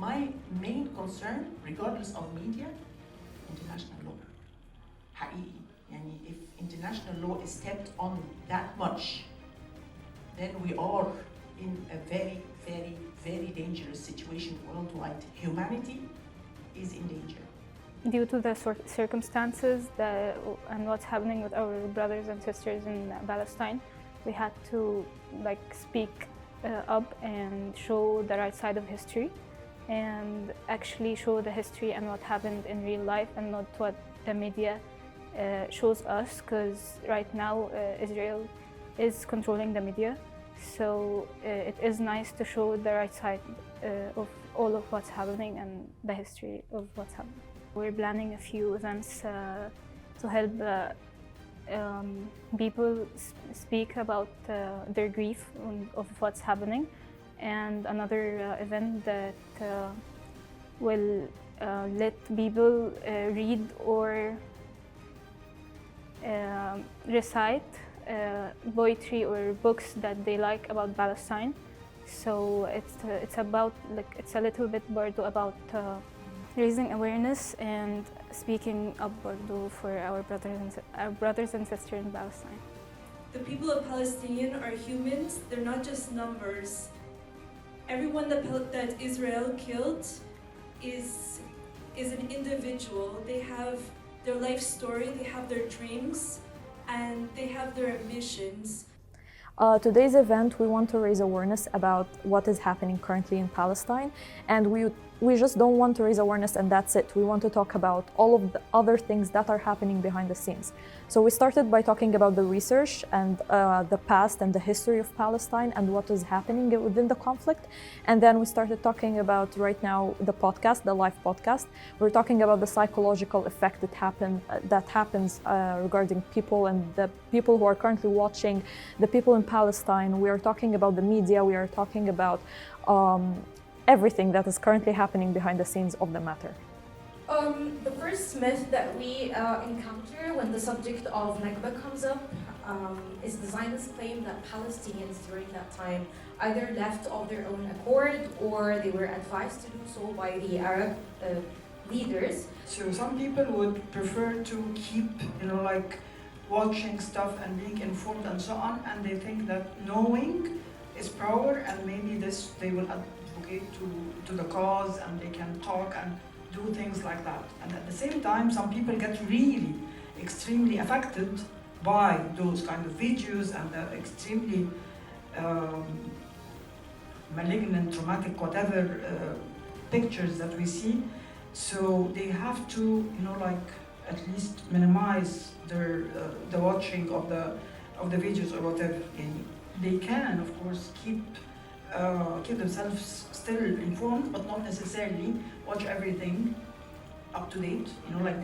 my main concern, regardless of media, international law. حقيقي. يعني if international law is stepped on that much, then we are in a very, very, very dangerous situation worldwide. Humanity is in danger. Due to the circumstances and what's happening with our brothers and sisters in Palestine, we had to speak up and show the right side of history and actually show the history and what happened in real life and not what the media shows us, because right now Israel is controlling the media. So it is nice to show the right side of all of what's happening and the history of what's happening. We're planning a few events to help people speak about their grief of what's happening, and another event that will let people read or recite poetry or books that they like about Palestine. So it's about it's a little bit about raising awareness and speaking up for our brothers and sisters in Palestine. The people of Palestine are humans. They're not just numbers. Everyone that Israel killed is an individual. They have their life story, they have their dreams, and they have their ambitions. Today's event, we want to raise awareness about what is happening currently in Palestine, and we just don't want to raise awareness and that's it. We want to talk about all of the other things that are happening behind the scenes. So we started by talking about the research and the past and the history of Palestine and what is happening within the conflict. And then we started talking about right now the podcast, the live podcast. We're talking about the psychological effect that happens regarding people and the people who are currently watching, the people in Palestine. We are talking about the media. We are talking about everything that is currently happening behind the scenes of the matter. The first myth that we encounter when the subject of Nakba comes up is the Zionist claim that Palestinians during that time either left of their own accord or they were advised to do so by the Arab leaders. So some people would prefer to keep, watching stuff and being informed and so on, and they think that knowing is power, and maybe they will advocate to the cause and they can talk and do things like that. And at the same time, some people get really extremely affected by those kind of videos and the extremely malignant, traumatic, whatever pictures that we see. So they have to, at least minimize the watching of the videos or whatever. They can, of course, keep themselves still informed, but not necessarily watch everything up to date.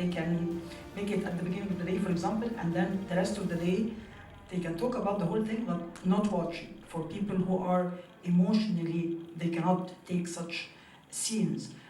They can make it at the beginning of the day, for example, and then the rest of the day they can talk about the whole thing, but not watching. For people who are emotionally, they cannot take such scenes.